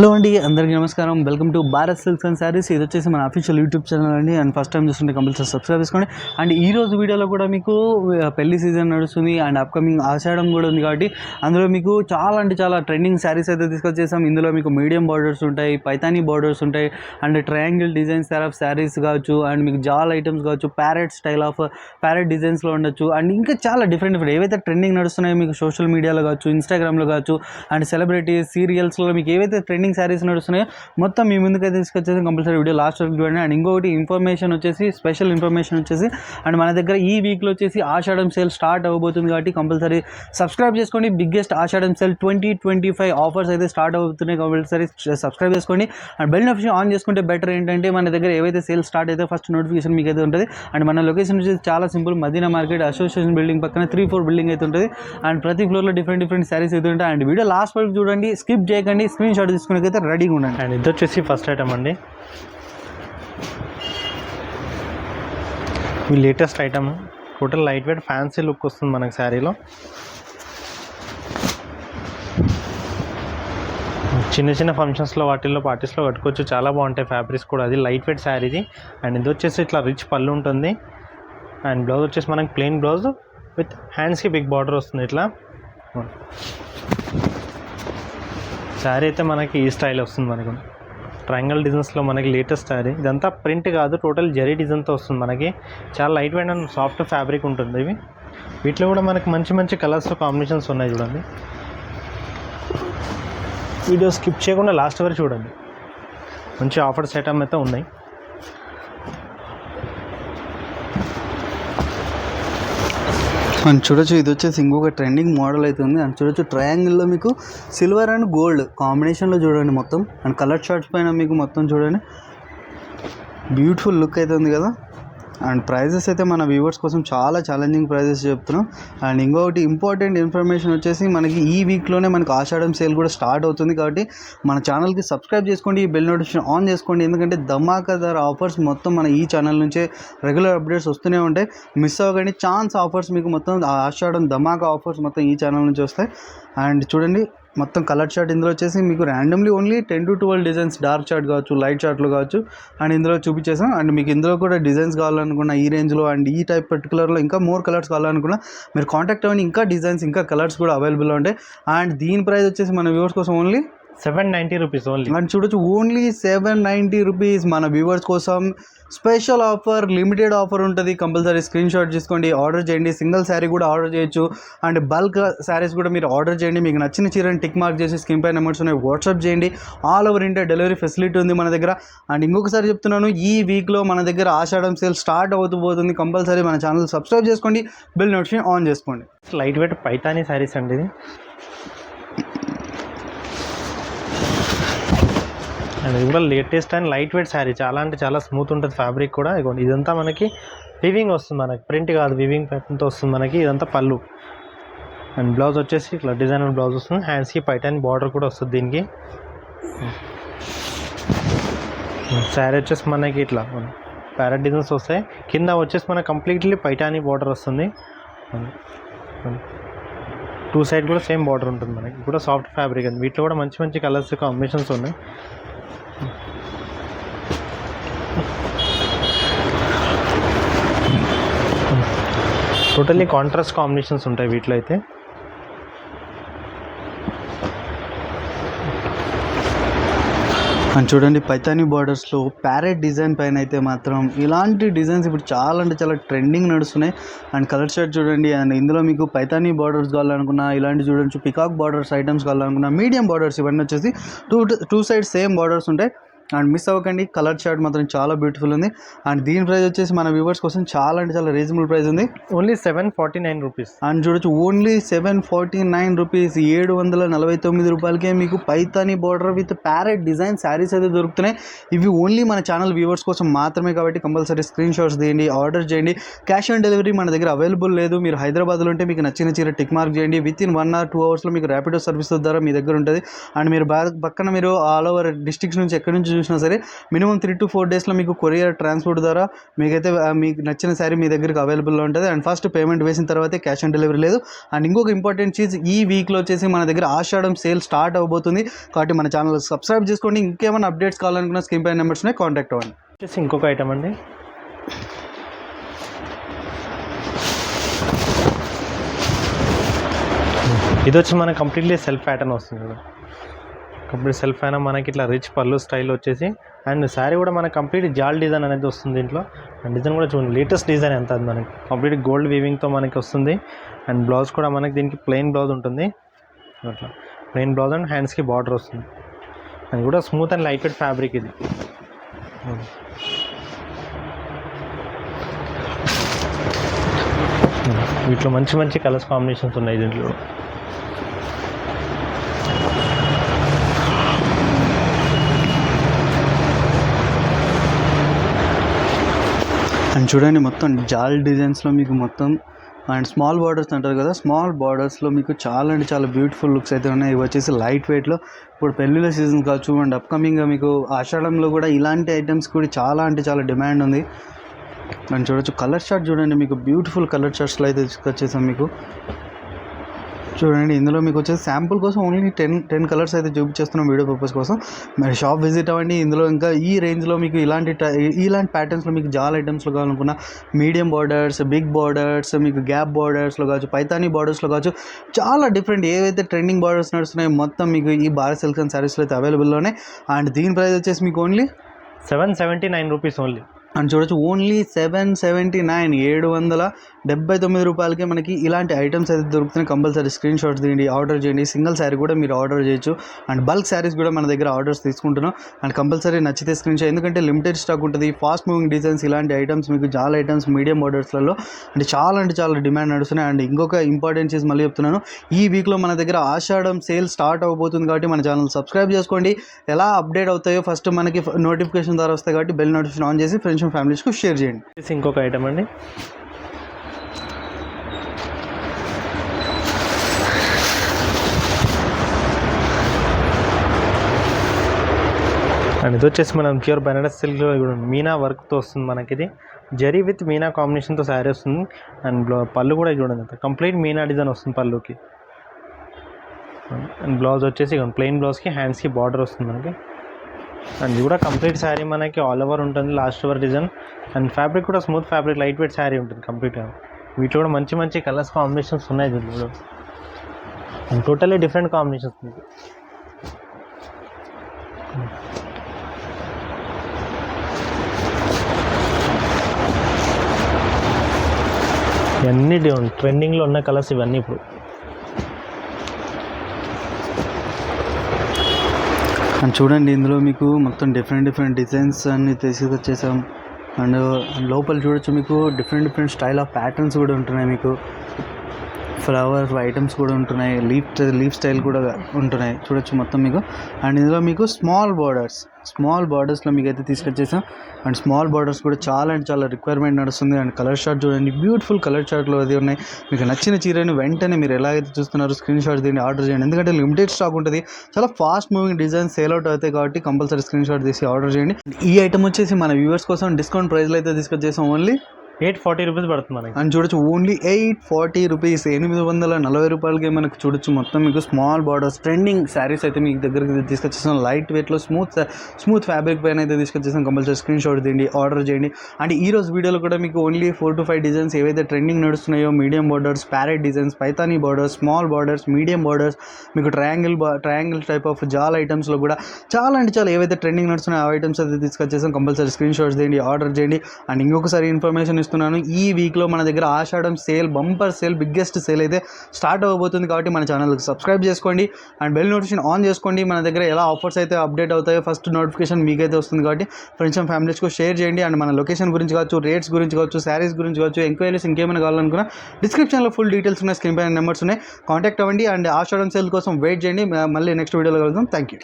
Hello అండి, అందరికీ నమస్కారం. Welcome to Bharat silks and saris. ఇది వచ్చేసి మన అఫీషియల్ యూట్యూబ్ ఛానల్ అండి. అండ్ ఫస్ట్ టైం చూస్తుంటే కంపల్సరీ సబ్స్క్రైబ్ చేసుకోండి. అండ్ ఈ రోజు వీడియోలో కూడా మీకు పెళ్లి సీజన్ నడుస్తుంది అండ్ అప్కమింగ్ ఆషాఢం కూడా ఉంది కాబట్టి అందులో మీకు చాలా అంటే చాలా ట్రెండింగ్ శారీస్ అయితే తీసుకొచ్చేసాం. ఇందులో మీకు మీడియం బార్డర్స్ ఉంటాయి, పైతానీ బార్డర్స్ ఉంటాయి, and triangle designs of saris కావచ్చు, అండ్ మీకు జాల్ ఐటమ్స్ కావచ్చు, ప్యారెట్ స్టైల్ ఆఫ్ ప్యారెట్ డిజైన్స్లో ఉండొచ్చు. అండ్ ఇంకా చాలా డిఫరెంట్ ఏవైతే ట్రెండింగ్ నడుస్తున్నాయో మీకు సోషల్ మీడియాలో కావచ్చు, ఇన్స్టాగ్రామ్లో కావచ్చు, అండ్ సెలబ్రిటీస్ సీరియల్స్లో మీకు ఏవైతే ట్రెండింగ్ శారీస్ నడుస్తున్నాయో మొత్తం మీ ముందుకైతే తీసుకొచ్చేసి కంపల్సరీ వీడియో లాస్ట్ వరకు చూడండి. అండ్ ఇంకొకటి ఇన్ఫర్మేషన్ వచ్చేసి స్పెషల్ ఇన్ఫర్మేషన్ వచ్చేసి అండ్ మన దగ్గర ఈ వీక్లో వచ్చేసి ఆషాఢం సేల్ స్టార్ట్ అవ్వబోతుంది కాబట్టి కంపల్సరీ సబ్స్క్రైబ్ చేసుకోండి. బిగ్గెస్ట్ ఆషాఢం సేల్ 2025 ఆఫర్స్ అయితే స్టార్ట్ అవుతున్నాయి. కంపల్సరీ సబ్స్క్రైబ్ చేసుకోండి అండ్ బెల్ నోటిఫికేషన్ ఆన్ చేసుకుంటే బెటర్. ఏంటంటే మన దగ్గర ఏవైతే సేల్ స్టార్ట్ అయితే ఫస్ట్ నోటిఫికేషన్ మీకు అయితే ఉంటుంది. అండ్ మన లొకేషన్ వచ్చేసి చాలా simple, Madina market association building పక్కన 3-4 బిల్డింగ్ అయితే ఉంటుంది. అండ్ ప్రతి ఫ్లోర్లో డిఫరెంట్ శారీస్ అయితే ఉంటాయి. అండ్ వీడియో లాస్ట్ వరకు చూడండి, స్కిప్ చేయకండి, స్క్రీన్ షాట్ తీసుకునే అయితే రెడీగా ఉండండి. అండ్ ఇది వచ్చేసి ఫస్ట్ ఐటమ్ అండి, ఈ latest item. Total light weight fancy look వస్తుంది మనకి శారీలో. చిన్న ఫంక్షన్స్లో వాటిల్లో పార్టీస్లో కట్టుకోవచ్చు, చాలా బాగుంటాయి ఫ్యాబ్రిక్స్ కూడా. అది లైట్ వెయిట్ శారీది. అండ్ ఇది వచ్చేసి ఇట్లా రిచ్ పళ్ళు ఉంటుంది. అండ్ బ్లౌజ్ వచ్చేసి మనకి ప్లెయిన్ బ్లౌజ్ విత్ హ్యాండ్స్కి బిగ్ బార్డర్ వస్తుంది. ఇట్లా శారీ అయితే మనకి ఈ స్టైల్ వస్తుంది. మనకు ట్రయాంగిల్ డిజైన్స్లో మనకి లేటెస్ట్ శారీ. ఇదంతా ప్రింట్ కాదు, టోటల్ జరీ డిజైన్తో వస్తుంది. మనకి చాలా light weight and soft fabric ఉంటుంది. ఇవి వీటిలో కూడా మనకి మంచి కలర్స్ కాంబినేషన్స్ ఉన్నాయి. చూడండి, వీడియో స్కిప్ చేయకుండా లాస్ట్ వరకు చూడండి. మంచి ఆఫర్స్ ఐటమ్ అయితే ఉన్నాయి. అండ్ చూడొచ్చు, ఇది వచ్చేసి ఇంకొక ట్రెండింగ్ మోడల్ అయితే ఉంది. అండ్ చూడొచ్చు ట్రయాంగిల్లో మీకు సిల్వర్ అండ్ గోల్డ్ కాంబినేషన్లో చూడండి మొత్తం. అండ్ కలర్ షార్ట్స్ పైన మీకు మొత్తం చూడండి బ్యూటిఫుల్ లుక్ అయితే ఉంది కదా. అండ్ ప్రైజెస్ అయితే మన వ్యూవర్స్ కోసం చాలా ఛాలెంజింగ్ ప్రైజెస్ చెప్తున్నాం. అండ్ ఇంకొకటి ఇంపార్టెంట్ ఇన్ఫర్మేషన్ వచ్చేసి మనకి ఈ వీక్లోనే మనకి ఆషాఢం సేల్ కూడా స్టార్ట్ అవుతుంది కాబట్టి మన ఛానల్కి సబ్స్క్రైబ్ చేసుకోండి, ఈ బెల్ నోటిఫికేషన్ ఆన్ చేసుకోండి. ఎందుకంటే ధమాకాదార్ ఆఫర్స్ మొత్తం మన ఈ ఛానల్ నుంచే రెగ్యులర్ అప్డేట్స్ వస్తూనే ఉంటాయి. మిస్ అవ్వకండి. ఛాన్స్ ఆఫర్స్ మీకు మొత్తం ఆషాఢం ధమాకా ఆఫర్స్ మొత్తం ఈ ఛానల్ నుంచి వస్తాయి. అండ్ చూడండి మొత్తం కలర్ చార్ట్ ఇందులో వచ్చేసి మీకు randomly only 10 to 12 designs, dark chart కావచ్చు, లైట్ చార్ట్లు కావచ్చు అండ్ ఇందులో చూపించేసాం. అండ్ మీకు ఇందులో కూడా డిజైన్స్ కావాలనుకున్న ఈ రేంజ్లో అండ్ ఈ టైప్ పర్టికులర్లో ఇంకా మోర్ కలర్స్ కావాలనుకున్నా మీరు కాంటాక్ట్ అవ్వండి. ఇంకా డిజైన్స్ ఇంకా కలర్స్ కూడా అవైలబుల్లో ఉంటాయి. అండ్ దీని ప్రైస్ వచ్చేసి మన వ్యూవర్స్ కోసం ఓన్లీ 790 రూపీస్ ఓన్లీ. అండ్ చూడొచ్చు ఓన్లీ 790 రూపీస్ మన వ్యూవర్స్ కోసం స్పెషల్ ఆఫర్, లిమిటెడ్ ఆఫర్ ఉంటుంది. కంపల్సరీ స్క్రీన్ షాట్ తీసుకోండి, ఆర్డర్ చేయండి. సింగిల్ శారీ కూడా ఆర్డర్ చేయొచ్చు అండ్ బల్క్ శారీస్ కూడా మీరు ఆర్డర్ చేయండి. మీకు నచ్చిన చీరని టిక్ మార్క్ చేసి స్క్రీన్ పై నెంబర్స్ ఉన్నాయి, వాట్సాప్ చేయండి. All over India delivery facility ఉంది మన దగ్గర. అండ్ ఇంకొకసారి చెప్తున్నాను, ఈ వీక్లో మన దగ్గర ఆషాఢం సేల్ స్టార్ట్ అవుతూ కంపల్సరీ మన ఛానల్ సబ్స్క్రైబ్ చేసుకోండి, బెల్ నోటిఫికేషన్ ఆన్ చేసుకోండి. లైట్ వెయిట్ పైతానీ శారీస్ అండి ఇది. అండ్ ఇది కూడా latest and light weight sari. చాలా అంటే చాలా స్మూత్ ఉంటుంది ఫ్యాబ్రిక్ కూడా. ఇదంతా మనకి వివింగ్ వస్తుంది, మనకి ప్రింట్ కాదు, వివింగ్ ప్యాటర్న్తో వస్తుంది మనకి. ఇదంతా పళ్ళు. అండ్ బ్లౌజ్ వచ్చేసి ఇట్లా డిజైనర్ బ్లౌజ్ వస్తుంది. హ్యాండ్స్కి పైటాని బార్డర్ కూడా వస్తుంది దీనికి. శారీ వచ్చేసి మనకి ఇట్లా ప్యారెట్ డిజైన్స్ వస్తాయి. కింద వచ్చేసి మనకి కంప్లీట్లీ పైటాని బార్డర్ వస్తుంది. 2 సైడ్ కూడా సేమ్ బార్డర్ ఉంటుంది మనకి. కూడా సాఫ్ట్ ఫ్యాబ్రిక్ అండి. వీటిలో కూడా మంచి కలర్స్ కాంబినేషన్స్ ఉన్నాయి. టోటల్లీ కాంట్రాస్ట్ కాంబినేషన్స్ ఉంటాయి వీటిలో అయితే. అండ్ చూడండి పైతానీ బార్డర్స్లో ప్యారెట్ డిజైన్ పైన అయితే మాత్రం ఇలాంటి డిజైన్స్ ఇప్పుడు చాలా అంటే చాలా ట్రెండింగ్ నడుస్తున్నాయి. అండ్ కలర్ షర్ట్ చూడండి. అండ్ ఇందులో మీకు పైతానీ బార్డర్స్ కావాలనుకున్నా ఇలాంటి చూడొచ్చు, పికాక్ బార్డర్స్ ఐటమ్స్ కావాలనుకున్నా, మీడియం బార్డర్స్ ఇవన్నీ వచ్చేసి టూ సైడ్ సేమ్ బార్డర్స్ ఉంటాయి. అండ్ మిస్ అవ్వకండి, కలర్ చార్ట్ మాత్రం చాలా బ్యూటిఫుల్ ఉంది. అండ్ దీని ప్రైస్ వచ్చేసి మన వ్యూవర్స్ కోసం చాలా అంటే చాలా రీజనబుల్ ప్రైస్ ఉంది, ఓన్లీ 749 రూపీస్. అండ్ చూడొచ్చు ఓన్లీ 749 రూపీస్, 749 రూపాయలకే మీకు Paithani border with parrot design saris అయితే దొరుకుతున్నాయి. ఇవి ఓన్లీ మన ఛానల్ వ్యూవర్స్ కోసం మాత్రమే కాబట్టి కంపల్సరీ స్క్రీన్ షాట్స్ తీయండి, ఆర్డర్ చేయండి. క్యాష్ ఆన్ డెలివరీ మన దగ్గర అవైలబుల్ లేదు. మీరు హైదరాబాద్లో ఉంటే మీకు నచ్చిన చీర టిక్ మార్క్ చేయండి, విత్ ఇన్ 1 or 2 అవర్స్లో మీకు ర్యాపిడో సర్వీస్ ద్వారా మీ దగ్గర ఉంటుంది. అండ్ మీరు పక్కన మీరు ఆల్ ఓవర్ డిస్ట్రిక్ట్స్ నుంచి ఎక్కడి నుంచి చూసినా సరే మినిమం 3 to 4 డేస్లో మీకు కొరియర్ ట్రాన్స్పోర్ట్ ద్వారా మీకైతే మీకు నచ్చిన శారీ మీ దగ్గరికి అవైలబుల్లో ఉంటుంది. అండ్ ఫస్ట్ పేమెంట్ వేసిన తర్వాతే క్యాష్ ఆన్ డెలివరీ లేదు. అండ్ ఇంకొక ఇంపార్టెంట్ చీజ్, ఈ వీక్లో వచ్చేసి మన దగ్గర ఆషాఢం సేల్ స్టార్ట్ అవబోతుంది కాబట్టి మన ఛానల్ సబ్స్క్రైబ్ చేసుకోండి. ఇంకేమైనా అప్డేట్స్ కావాలనుకున్న స్క్రీన్ పై నెంబర్స్నే కాంటాక్ట్ అవ్వండి. వచ్చేసి ఇంకొక ఐటమ్ అండి, ఇది వచ్చి మనకి కంప్లీట్లీ సెల్ఫ్ ప్యాటర్న్ వస్తుంది కదా, కంప్లీట్ సెల్ఫ్ అయినా మనకి ఇట్లా రిచ్ పళ్ళు స్టైల్ వచ్చేసి. అండ్ శారీ కూడా మనకి కంప్లీట్ జాల్ డిజైన్ అనేది వస్తుంది దీంట్లో. అండ్ డిజైన్ కూడా చూడండి, లేటెస్ట్ డిజైన్ ఎంత అది మనకి కంప్లీట్ గోల్డ్ వీవింగ్తో మనకి వస్తుంది. అండ్ బ్లౌజ్ కూడా మనకి దీనికి ప్లెయిన్ బ్లౌజ్ ఉంటుంది, అట్లా ప్లెయిన్ బ్లౌజ్ అండ్ హ్యాండ్స్కి బార్డర్ వస్తుంది. అది కూడా smooth and light weight fabric ఇది. వీటిలో మంచి మంచి కలర్స్ కాంబినేషన్స్ ఉన్నాయి దీంట్లో. అండ్ చూడండి మొత్తం జాల్ డిజైన్స్లో మీకు మొత్తం అండ్ స్మాల్ బార్డర్స్ అంటారు కదా, స్మాల్ బార్డర్స్లో మీకు చాలా అంటే చాలా బ్యూటిఫుల్ లుక్స్ అయితే ఉన్నాయి. ఇవి వచ్చేసి లైట్ వెయిట్లో ఇప్పుడు పెళ్ళిళ్ళ సీజన్ కావచ్చు అండ్ అప్కమింగ్గా మీకు ఆషాఢంలో కూడా ఇలాంటి ఐటమ్స్ కూడా చాలా అంటే చాలా డిమాండ్ ఉంది. అండ్ చూడొచ్చు కలర్ చార్ట్ చూడండి, మీకు బ్యూటిఫుల్ కలర్ చార్ట్స్లో అయితే తీసుకొచ్చేసాం మీకు. చూడండి ఇందులో మీకు వచ్చేసి శాంపుల్ కోసం ఓన్లీ 10 కలర్స్ అయితే చూపించేస్తున్నాం వీడియో పర్పస్ కోసం. మరి షాప్ విజిట్ అవ్వండి. ఇందులో ఇంకా ఈ రేంజ్లో మీకు ఇలాంటి ప్యాటర్న్స్లో మీకు జాల్ ఐటమ్స్లో కావాలనుకున్న మీడియం బార్డర్స్, బిగ్ బార్డర్స్, మీకు గ్యాప్ బార్డర్స్లో కావచ్చు, పైతానీ బార్డర్స్లో కావచ్చు, చాలా డిఫరెంట్ ఏవైతే ట్రెండింగ్ బార్డర్స్ నడుస్తున్నాయో మొత్తం మీకు ఈ భారత్ సిల్క్స్ అండ్ శారీస్లో అయితే అవైలబుల్లోనే. అండ్ దీని ప్రైస్ వచ్చేసి మీకు ఓన్లీ 779 రూపీస్ ఓన్లీ. అని చూడొచ్చు, ఓన్లీ 779 779 రూపాయలకే మనకి ఇలాంటి ఐటమ్స్ అయితే దొరుకుతున్నాయి. కంపల్సరీ స్క్రీన్ షాట్స్ తీయండి, ఆర్డర్ చేయండి. సింగిల్ శారీ కూడా మీరు ఆర్డర్ చేయొచ్చు. అండ్ బల్క్ శారీస్ కూడా మన దగ్గర ఆర్డర్స్ తీసుకుంటున్నాం. అండ్ కంపల్సరీ నచ్చితే స్క్రీన్ షాట్, ఎందుకంటే లిమిటెడ్ స్టాక్ ఉంటుంది. ఫాస్ట్ మూవింగ్ డిజైన్స్ ఇలాంటి ఐటమ్స్ మీకు చాలా ఐటమ్స్ మీడియం బార్డర్స్లలో అంటే చాలా డిమాండ్ నడుస్తున్నాయి. అండ్ ఇంకొక ఇంపార్టెంట్ చీజ్ మళ్ళీ చెప్తున్నాను, ఈ వీక్లో మన దగ్గర ఆషాఢం సేల్ స్టార్ట్ అవబోతుంది కాబట్టి మన ఛానల్ సబ్స్క్రైబ్ చేసుకోండి. ఎలా అప్డేట్ అవుతాయో ఫస్ట్ మనకి నోటిఫికేషన్ ద్వారా వస్తాయి కాబట్టి బెల్ నోటిఫికేషన్ ఆన్ చేసి ఫ్రెండ్స్ అండ్ ఫ్యామిలీస్కు షేర్ చేయండి. ఇంకొక ఐటమ్ అండి, అండ్ ఇది వచ్చేసి మనం ప్యూర్ బనారస్ సిల్క్లో కూడా మీనా వర్క్తో వస్తుంది మనకి. ఇది జరీ విత్ మీనా కాంబినేషన్తో శారీ వస్తుంది. అండ్ పళ్ళు కూడా చూడండి కంప్లీట్ మీనా డిజైన్ వస్తుంది పళ్ళుకి. అండ్ బ్లౌజ్ వచ్చేసి ప్లెయిన్ బ్లౌజ్కి హ్యాండ్స్కి బార్డర్ వస్తుంది మనకి. అండ్ ఇది కూడా కంప్లీట్ శారీ మనకి ఆల్ ఓవర్ ఉంటుంది, last over design. And fabric కూడా smooth fabric, light weight sari ఉంటుంది కంప్లీట్గా. వీటిలో కూడా మంచి మంచి కలర్స్ కాంబినేషన్స్ ఉన్నాయి దీంట్లో. అండ్ టోటల్లీ డిఫరెంట్ కాంబినేషన్స్ మీకు. ఇవన్నీ ట్రెండింగ్లో ఉన్న కలర్స్ ఇవన్నీ ఇప్పుడు. అండ్ చూడండి ఇందులో మీకు మొత్తం డిఫరెంట్ డిజైన్స్ అన్ని తీసుకొచ్చేసాం. అండ్ లోపల చూడొచ్చు మీకు డిఫరెంట్ స్టైల్ ఆఫ్ ప్యాటర్న్స్ కూడా ఉంటున్నాయి. మీకు ఫ్లవర్ ఐటమ్స్ కూడా ఉంటున్నాయి, లీఫ్ స్టైల్ కూడా ఉంటున్నాయి చూడొచ్చు మొత్తం మీకు. అండ్ ఇందులో మీకు స్మాల్ బార్డర్స్లో మీకు అయితే తీసుకొచ్చేసాం. అండ్ స్మాల్ బార్డర్స్ కూడా చాలా అంటే చాలా రిక్వైర్మెంట్ నడుస్తుంది. అండ్ కలర్ షార్ట్ చూడండి, బ్యూటిఫుల్ కలర్ షార్ట్లో అది ఉన్నాయి. మీకు నచ్చిన చీరని వెంటనే మీరు ఎలాగైతే చూస్తున్నారో స్క్రీన్ షాట్ తీయండి, ఆర్డర్ చేయండి. ఎందుకంటే లిమిటెడ్ స్టాక్ ఉంటుంది, చాలా fast moving design sale out అవుతాయి కాబట్టి కంపల్సరీ స్క్రీన్ షాట్ తీసి ఆర్డర్ చేయండి. ఈ ఐటమ్ వచ్చేసి మన వ్యూవర్స్ కోసం డిస్కౌంట్ ప్రైస్లో అయితే తీసుకొచ్చేసాం, ఓన్లీ 840 రూపీస్ పడుతుంది మనకి. అని చూడొచ్చు, ఓన్లీ 840 రూపీస్, 840 రూపాయలకి మనకు చూడొచ్చు. మొత్తం మీకు స్మాల్ బార్డర్స్ ట్రెండింగ్ శారీస్ అయితే మీకు దగ్గరికి తీసుకొచ్చేసాం. లైట్ వెయిట్లో స్మూత్ ఫ్యాబ్రిక్ పైన అయితే తీసుకొచ్చేసాం. కంపల్సరీ స్క్రీన్ షాట్ తీయండి, ఆర్డర్ చేయండి. అండ్ ఈ రోజు వీడియోలో కూడా మీకు ఓన్లీ 4 to 5 డిజైన్స్ ఏవైతే ట్రెండింగ్ నడుస్తున్నాయో, medium borders, parrot designs, Paithani borders, small borders, medium borders, మీకు ట్రయాంగిల్ టైప్ ఆఫ్ జాల్ ఐటమ్స్లో కూడా చాలా అంటే చాలా ఏవైతే ట్రెండింగ్ నడుస్తున్నాయో ఆ ఐటమ్స్ అయితే తీసుకొచ్చేసాం. కంపల్సరీ స్క్రీన్ షాట్స్ తీయండి, ఆర్డర్ చేయండి. అండ్ ఇంకొకసారి ఇన్ఫర్మేషన్ ఇస్తున్నాను, ఈ వీక్లో మన దగ్గర Ashadham sale, bumper sale, biggest sale అయితే స్టార్ట్ అవ్వబోతుంది కాబట్టి మన ఛానల్కి సబ్స్క్రైబ్ చేసుకోండి. అండ్ బెల్ నోటిఫికేషన్ ఆన్ చేసుకోండి. మన దగ్గర ఎలా ఆఫర్స్ అయితే అప్డేట్ అవుతాయో ఫస్ట్ నోటిఫికేషన్ మీకైతే వస్తుంది కాబట్టి ఫ్రెండ్స్ అండ్ ఫ్యామిలీస్కు షేర్ చేయండి. అండ్ మన లొకేషన్ గురించి కావచ్చు, రేట్స్ గురించి కావచ్చు, శారీస్ గురించి కావచ్చు, ఎంక్వైరీస్ ఇంకేమైనా కావాలనుకున్నా డిస్క్రిప్షన్లో ఫుల్ డీటెయిల్స్ ఉన్నాయి, స్క్రీన్ పైన నెంబర్స్ ఉన్నాయి, కాంటాక్ట్ అవ్వండి. అండ్ ఆషాఢం సేల్ కోసం వెయిట్ చేయండి. మళ్ళీ నెక్స్ట్ వీడియోలో కలుద్దాం. Thank you.